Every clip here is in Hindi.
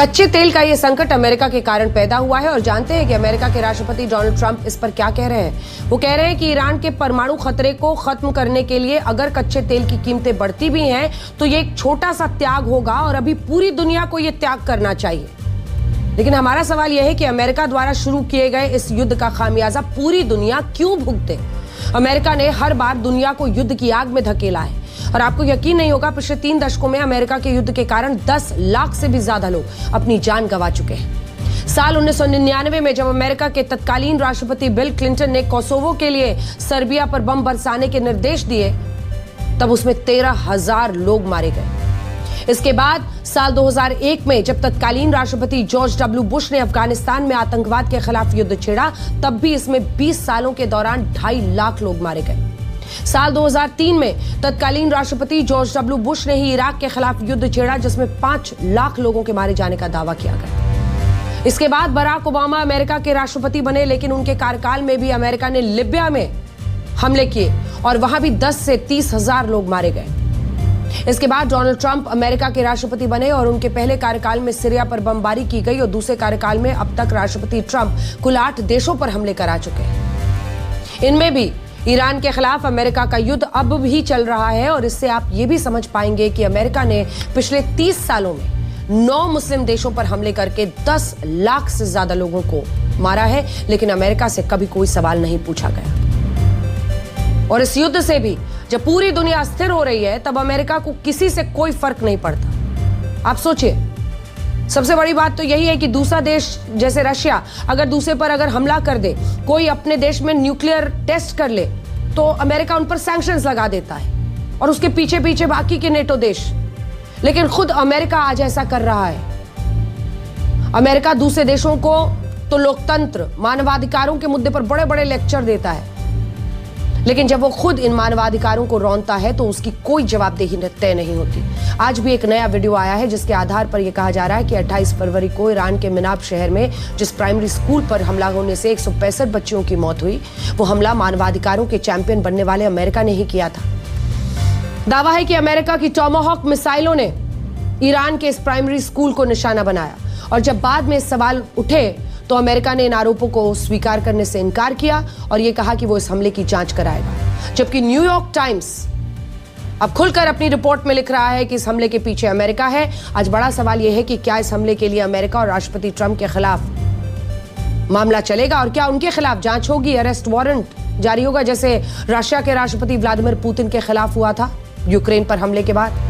कच्चे तेल का ये संकट अमेरिका के कारण पैदा हुआ है और जानते हैं कि अमेरिका के राष्ट्रपति डोनाल्ड ट्रंप इस पर क्या कह रहे हैं। वो कह रहे हैं कि ईरान के परमाणु खतरे को खत्म करने के लिए अगर कच्चे तेल की कीमतें बढ़ती भी हैं तो ये एक छोटा सा त्याग होगा और अभी पूरी दुनिया को ये त्याग करना चाहिए। लेकिन हमारा सवाल यह है कि अमेरिका द्वारा शुरू किए गए इस युद्ध का खामियाजा पूरी दुनिया क्यों भुगते। अमेरिका ने हर बार दुनिया को युद्ध की आग में धकेला है और आपको यकीन नहीं होगा, पिछले 3 दशकों में अमेरिका के युद्ध के कारण 10 लाख से भी ज्यादा लोग अपनी जान गंवा चुके हैं। साल 1999 में जब अमेरिका के तत्कालीन राष्ट्रपति बिल क्लिंटन ने कोसोवो के लिए सर्बिया पर बम बरसाने के निर्देश दिए, तब उसमें 13,000 लोग मारे गए। इसके बाद साल 2001 में जब तत्कालीन राष्ट्रपति जॉर्ज डब्ल्यू बुश ने अफगानिस्तान में आतंकवाद के खिलाफ युद्ध छेड़ा, तब भी इसमें 20 सालों के दौरान 2.5 लाख लोग मारे गए। साल 2003 में तत्कालीन राष्ट्रपति जॉर्ज डब्ल्यू बुश ने ही इराक के खिलाफ युद्ध छेड़ा, जिसमें 5 लाख लोगों के मारे जाने का दावा किया गया। इसके बाद बराक ओबामा अमेरिका के राष्ट्रपति बने, लेकिन उनके कार्यकाल में भी अमेरिका ने लिबिया में हमले किए और वहां भी 10 से 30,000 लोग मारे गए। इसके बाद डोनाल्ड ट्रंप अमेरिका के राष्ट्रपति बने और उनके पहले कार्यकाल में सीरिया पर बमबारी की गई और दूसरे कार्यकाल में अब तक राष्ट्रपति ट्रंप कुल 8 देशों पर हमले करा चुके हैं। इनमें भी ईरान के खिलाफ अमेरिका का युद्ध अब भी चल रहा है और इससे आप ये भी समझ पाएंगे कि अमेरिका ने पिछले 30 सालों में 9 मुस्लिम देशों पर हमले करके 10 लाख से ज्यादा लोगों को मारा है, लेकिन अमेरिका से कभी कोई सवाल नहीं पूछा गया। और इस युद्ध से भी जब पूरी दुनिया अस्थिर हो रही है, तब अमेरिका को किसी से कोई फर्क नहीं पड़ता। आप सोचिए, सबसे बड़ी बात तो यही है कि दूसरा देश जैसे रशिया अगर दूसरे पर हमला कर दे, कोई अपने देश में न्यूक्लियर टेस्ट कर ले, तो अमेरिका उन पर सैंक्शंस लगा देता है और उसके पीछे पीछे बाकी के नेटो देश। लेकिन खुद अमेरिका आज ऐसा कर रहा है। अमेरिका दूसरे देशों को तो लोकतंत्र, मानवाधिकारों के मुद्दे पर बड़े बड़े लेक्चर देता है, लेकिन जब वो खुद इन मानवाधिकारों को रौंदता है तो उसकी कोई जवाबदेही तय नहीं होती। आज भी एक नया वीडियो आया है जिसके आधार पर यह कहा जा रहा है कि 28 फरवरी को ईरान के मिनाब शहर में जिस प्राइमरी स्कूल पर हमला होने से 165 बच्चियों की मौत हुई, वो हमला मानवाधिकारों के चैंपियन बनने वाले अमेरिका ने ही किया था। दावा है कि अमेरिका की टॉमाहॉक मिसाइलों ने ईरान के इस प्राइमरी स्कूल को निशाना बनाया और जब बाद में सवाल उठे तो अमेरिका ने इन आरोपों को स्वीकार करने से इनकार किया और यह कहा कि वो इस हमले की जांच कराएगा। जबकि न्यूयॉर्क टाइम्स अब खुलकर अपनी रिपोर्ट में लिख रहा है कि इस हमले के पीछे अमेरिका है। आज बड़ा सवाल यह है कि क्या इस हमले के लिए अमेरिका और राष्ट्रपति ट्रंप के खिलाफ मामला चलेगा और क्या उनके खिलाफ जांच होगी, अरेस्ट वारंट जारी होगा, जैसे रशिया के राष्ट्रपति व्लादिमीर पुतिन के खिलाफ हुआ था यूक्रेन पर हमले के बाद।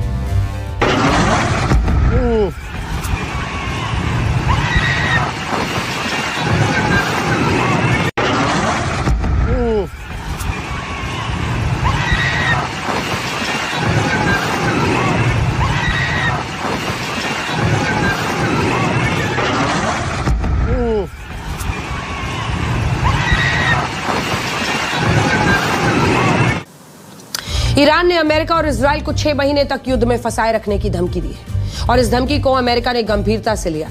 ईरान ने अमेरिका और इजराइल को 6 महीने तक युद्ध में फंसाए रखने की धमकी दी है और इस धमकी को अमेरिका ने गंभीरता से लिया।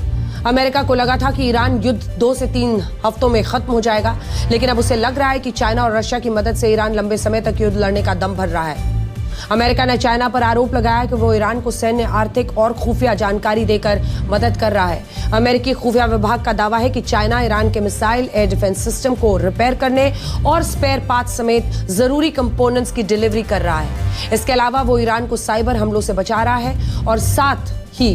अमेरिका को लगा था कि ईरान युद्ध 2 से 3 हफ्तों में खत्म हो जाएगा, लेकिन अब उसे लग रहा है कि चाइना और रशिया की मदद से ईरान लंबे समय तक युद्ध लड़ने का दम भर रहा है। अमेरिका ने चाइना पर आरोप लगाया कि वो ईरान को सैन्य, आर्थिक और खुफिया जानकारी देकर मदद कर रहा है। अमेरिकी खुफिया विभाग का दावा है कि चाइना ईरान के मिसाइल, एयर डिफेंस सिस्टम को रिपेयर करने और स्पेयर पार्ट्स समेत जरूरी कंपोनेंट्स की डिलीवरी कर रहा है। इसके अलावा वो ईरान को साइबर हमलों से बचा रहा है और साथ ही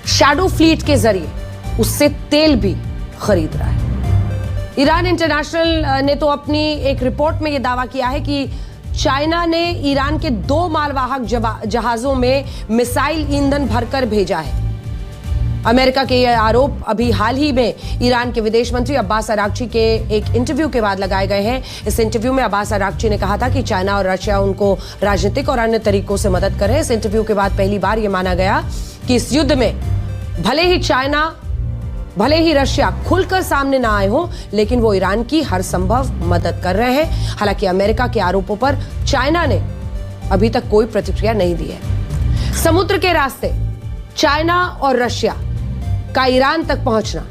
शैडो फ्लीट के जरिए उससे तेल भी खरीद रहा है। ईरान इंटरनेशनल ने तो अपनी एक रिपोर्ट में यह दावा किया है कि चाइना ने ईरान के 2 मालवाहक जहाजों में मिसाइल ईंधन भरकर भेजा है। अमेरिका के ये आरोप अभी हाल ही में ईरान के विदेश मंत्री अब्बास अरागची के एक इंटरव्यू के बाद लगाए गए हैं। इस इंटरव्यू में अब्बास अरागची ने कहा था कि चाइना और रशिया उनको राजनीतिक और अन्य तरीकों से मदद कर रहे हैं। इस इंटरव्यू के बाद पहली बार यह माना गया कि इस युद्ध में भले ही रशिया खुलकर सामने ना आए हो, लेकिन वो ईरान की हर संभव मदद कर रहे हैं। हालांकि अमेरिका के आरोपों पर चाइना ने अभी तक कोई प्रतिक्रिया नहीं दी है। समुद्र के रास्ते चाइना और रशिया का ईरान तक पहुंचना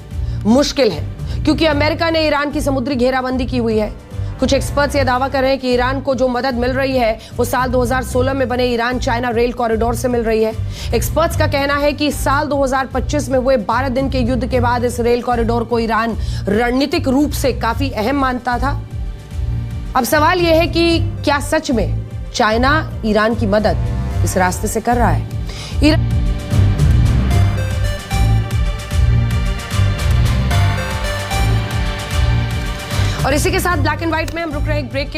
मुश्किल है क्योंकि अमेरिका ने ईरान की समुद्री घेराबंदी की हुई है। कुछ एक्सपर्ट्स ये दावा कर रहे हैं कि ईरान को जो मदद मिल रही है वो साल 2016 में बने ईरान चाइना रेल कॉरिडोर से मिल रही है। एक्सपर्ट्स का कहना है कि साल 2025 में हुए 12 दिन के युद्ध के बाद इस रेल कॉरिडोर को ईरान रणनीतिक रूप से काफी अहम मानता था। अब सवाल यह है कि क्या सच में चाइना ईरान की मदद इस रास्ते से कर रहा है? और इसी के साथ ब्लैक एंड व्हाइट में हम रुक रहे हैं एक ब्रेक के लिए।